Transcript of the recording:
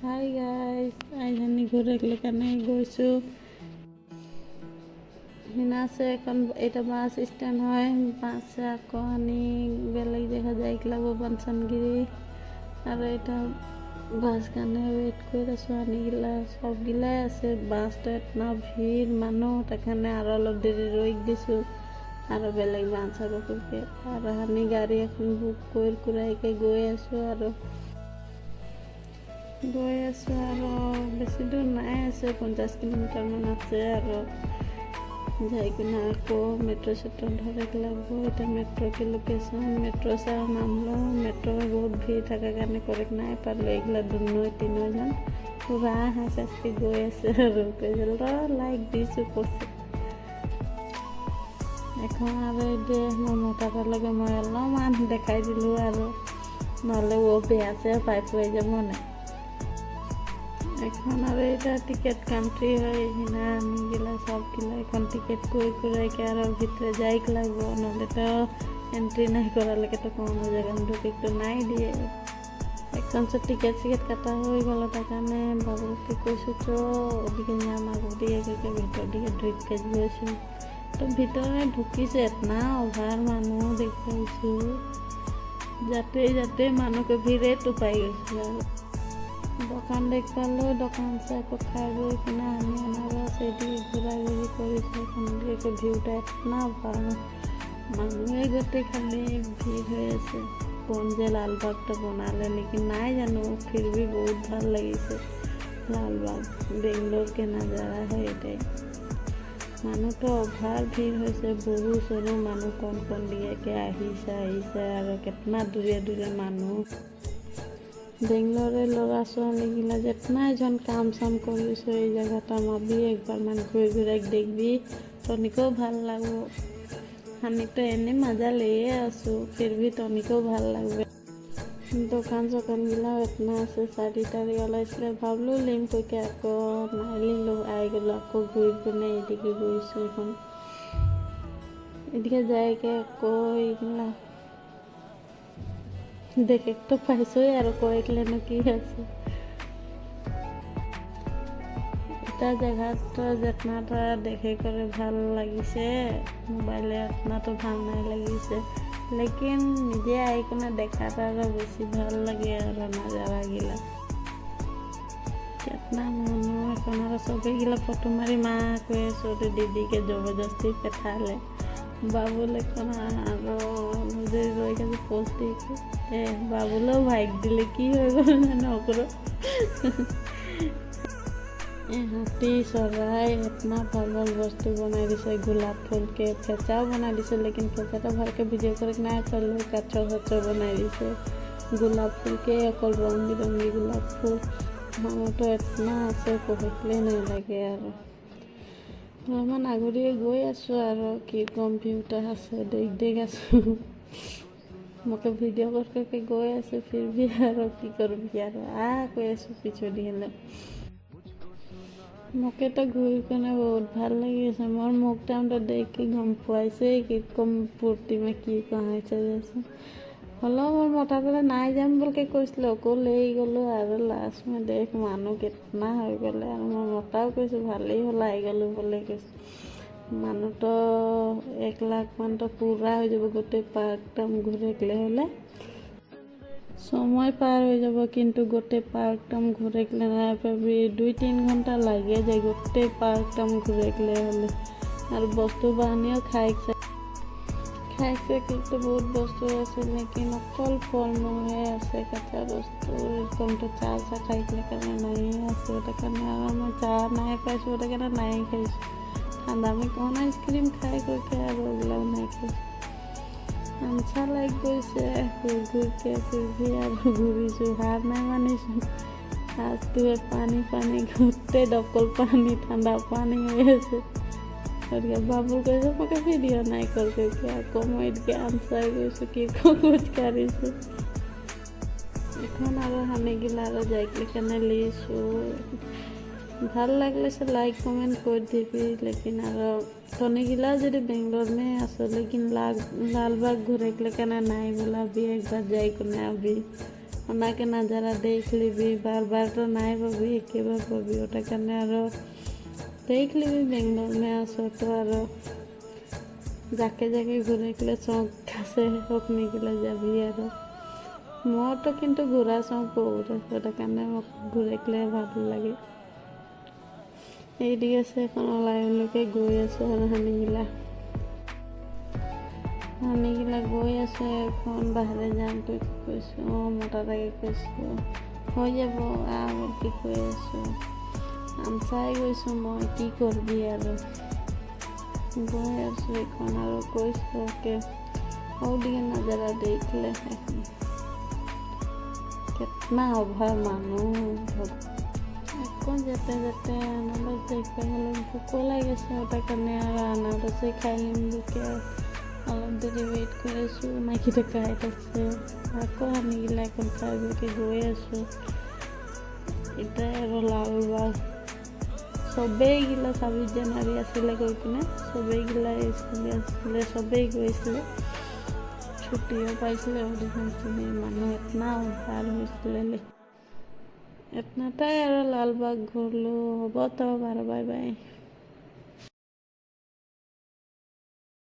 Hi guys, আইজানি ঘুরে কেনে গৈছোঁ। সিনা আছে এখন, এটা বাছ ষ্টেণ্ড হয়। বাছে আকৌ আনি বেলেগ দেখা যায় লাগব বানচানগিৰি। আৰু এটা বাছ কাৰণে ৱেইট কৰি আছোঁ। আনিগিলা সবগিলাই আছে। বাছটো এটনা ভিৰ মানুহ, তাকাৰণে আৰু অলপ দেৰি ৰৈ দিছোঁ। আৰু বেলেগ বাছ আৰু আনি গাড়ী এখন বুক কৰি গৈ আছোঁ আৰু বেছি দূৰ নাই, আছে 50 কিলোমিটাৰমান আছে। আৰু যাই কিনে আকৌ মেট্ৰ' চেট্ৰ ধৰিব লাগব। এতিয়া মেট্ৰ' কি লোকেশ্যন, মেট্ৰ' চাওঁ নামলো। মেট্ৰ' বহুত ভিৰ থকাৰ কাৰণে কৰেক্ট নাই পাৰলোঁ। এইগিলা দুনৈ তিনৈজন পুৰা হাঁচি গৈ আছে আৰু কৈছিল লাইক দিছোঁ কৈছে। এখন আৰু এতিয়া মোৰ মতাটোৰ লগে মই অলপমান দেখাই দিলোঁ আৰু নহ'লে বেয়া চেয়া পাই পোৱাই যাব নাই। এখন আৰু এটা টিকেট কাউণ্ট্ৰি হয়। সিনা আমিগিলা সবগিলা এখন টিকেট কৰি আৰু ভিতরে যাইক লাগব, নহ'লে তো এন্ট্রি নাই করালেকে তো কোনো জায়গায় ঢুকিতে নাই দিয়ে। এখন টিকেট কাটা হয়ে গেল, তার কারণে বাবুকে কৈছোঁ তো ওদিকে যাম, আগর দিকে ভিতর দিকে ঢুকে গৈছোঁ। তো ভিতরে ঢুকিছে, এটনা অভার মানুহ দেখাইছোঁ। যাতে মানুহকে ভিড়ে তো পাই গৈছোঁ। আৰু দোকান দেখ পালোঁ, দোকান চাই আকৌ খাই বৈ কিনে আমি আনারও সেদিকে ঘোরাঘুরি করেছি। এখন ভিউটা এটনা ভাল, মানুহে গোটেই খালি ভিড় হয়ে আছে। কোন যে লালবাগটা বনালে নেকি নাই জানো, ফির भी বহুত ভাল লাগিছে। লালবাগ বেংলোর के नज़ारा है এটাই। মানুহটো অভাৰ ভিৰ হৈছে, বহু সৰু মানুহ কণ দিয়াকে আহিছে আৰু কেটনা দূৰে মানুহ। বেংলোৰে ল'ৰা ছোৱালীগিলা যেটনাজন কাম চাম কৰিছোঁ এই জেগাটা মাবি একবাৰ মান ঘূৰাই দেখবি, তনিকেও ভাল লাগব। আমিতো এনে মজা লেয়ে আছোঁ, ফির भी তনিকেও ভাল লাগবে। দোকান চোকানগিলাও এটনা আছে। শাড়ি টাড়ি ওলাইছিলে, ভাবলোঁ লিম কইকে আকৌ নাই লিলোঁ, আই গ'লো। আকৌ ঘূৰি পিনে এদিকে গৈছোঁ। এখন এদিকে যাইকে আকৌ এইগিলা দেখে তো পাইছোই আৰু কয়েকলেনো কি আছে। এটা জায়গাটা যেটনাটা দেখে করে ভাল লাগিছে, মোবাইলে এটনাটো ভাল নাই লাগিছে, লেকিন নিজে আই কিনে দেখাটা আরো বেশি ভাল লাগে। আর নাজারাগিলা কেটনা মানুষ, এখন আর সবেগিলা ফটো মারি মা কৈ ছোটো দিদিকে জবরদস্তি পেঠালে। বাবুল এখন আরো নিজের রয়ে গেছে পোস্ট দিয়েছে। বাবুলেও ভাইক দিলে কি হয়ে গেল জানো ওপর। হাতী চৰাই এটনা ভাল বস্তু বনাই দিছে। গোলাপ ফুলকে ফেঁচাও বনাই দিছে, লেকিন ফেঁচাটা ভালকে ভিডিও করে নাই পারলেও কাঠৰ বনাই দিছে। গোলাপ ফুলকে অকল ৰং বিৰঙ্গি গোলাপ ফুল। মানুহটো এটনা আছে পঢ়িলে নালাগে। আৰু অলপমান আগৰিয়ে গৈ আছোঁ আৰু কি কম, ভিউটা আছে দেখ আছোঁ। মোকে ভিডিঅ' কৰি গৈ আছোঁ, ফিৰ भी আৰু কি কৰোঁ আৰু কৈ আছোঁ পিছদি হ'লে। মোকেতো ঘূৰি কিনে বহুত ভাল লাগিছে। মোৰ মুখটা দেখি গম পোৱাইছে কি কম ফূৰ্তিমে কি কহাইছে যাচোন। হ'লেও মোৰ মতাটোলে নাই যাম বুলিকে কৈছিলোঁ, আকৌ লৈ গ'লোঁ। আৰু লাষ্ট মই দেখ মানুহ কেটনা হৈ গ'লে, আৰু মই মতাও কৈছোঁ ভালেই হ'ল আহি গ'লোঁ বুলি কৈছোঁ। মানুহটো 1 লাখ মানটো পুৰা হৈ যাব গোটেই পাৰ্কটা ঘূৰিলে হ'লে। সময় পার হয়ে যাব, কিন্তু গোটে পার্কটাম ঘুরে গেলে না পাবি 2-3 ঘন্টা লাগে যায় গোটে পার্কটাম ঘুরে গেলে হলে। আর বস্তু বাহানিও খাইছে কিন্তু বহুত বস্তু আছে, লেকিন অকল ফল মূলহে আছে। কাঁচা বস্তু এরকমটা চা খাই গেলে কেন নাই আছে, ওটা কেন আর আমার চা নাই পাইছো, ওটা কেন নাই খাইছো। ঠান্ডা আমি কোন আইসক্রিম খাই করকে আর ওগুলাও নাই খাইছো। আনছা লাগ গৈছে ঘূৰকে ফিৰ আৰু ঘূৰিছোঁ, হাৰ নাই মানিছোঁ। হাতটোৱে পানী গোটেই ডকল পানী, ঠাণ্ডা পানী হৈ আছে। গতিকে বাবুল কৈছে মোকে ভিডিঅ' নাই কৰকে, আকৌ মই এদিকে আনচাই গৈছোঁ, কি খোজ কাঢ়িছোঁ। এখন আৰু সানিগিলা আৰু যাইকলে কেনে লিছোঁ। ভাল লাগলে से लाइक कमेंट कर दिबी। लेकिन आरो तनिगिला যদি बेंगलोर में आसो, लेकिन लालबाग घूरे के लिए कहना नहीं बोला भी एक बार जाई को ना अभी ওনাকে নাজাৰা দেখ লিবি বাৰ নাই পাবি একেবাৰ পাবি ওটাৰ কাৰণে আৰু দেখ লিবি বেংগলোৰ में আসো তো আৰু যাকে যাকে ঘুৰে গেলে চখ আছে ওখানে গেলে যাবি আৰু মোৰতো কিন্তু ঘূৰা চখ বহুত আছে ওটাৰ কাৰণে মোক ঘুৰে গেলে ভালো লাগে এইদিকে আছে এখন ওলাইলৈকে গৈ আছে আৰু হানিগিলা গৈ আছে এখন বাহিৰে যাম তই কি কৈছোঁ মতা তাকে কৈছোঁ হৈ যাব কি কৈ আছোঁ চাই গৈছোঁ মই কি কৰিবি আৰু গৈ আছোঁ এখন আৰু কৈছোঁ ওকে ওদিকে নাজাৰা দেখিলে এখন কেতনা অভাৱ মানুহ আকৌ যাতে আনাৰস দেখবা গ'লে ভোকো লাগিছে ওটাৰ কাৰণে আৰু আনাৰসে খাই লিম লোকে অলপ দেৰি ৱেইট কৰি আছোঁ মাইকীটা কাইট আছে আকৌ আনিগিলা এখন খাই বৈকে গৈ আছোঁ এতিয়া আৰু লালবাগ চবেই গিলা 26 জানুৱাৰী আছিলে গৈ কিনে চবেই গিলা স্কুলে আছিলে চবেই গৈছিলে ছুটিও পাইছিলে অধিকাংশখিনি মানুহ এতনা ভাল হৈছিলে এতনাটাই আৰু লালবাগ ঘূৰলোঁ হ'ব তো বাৰু বাই বাই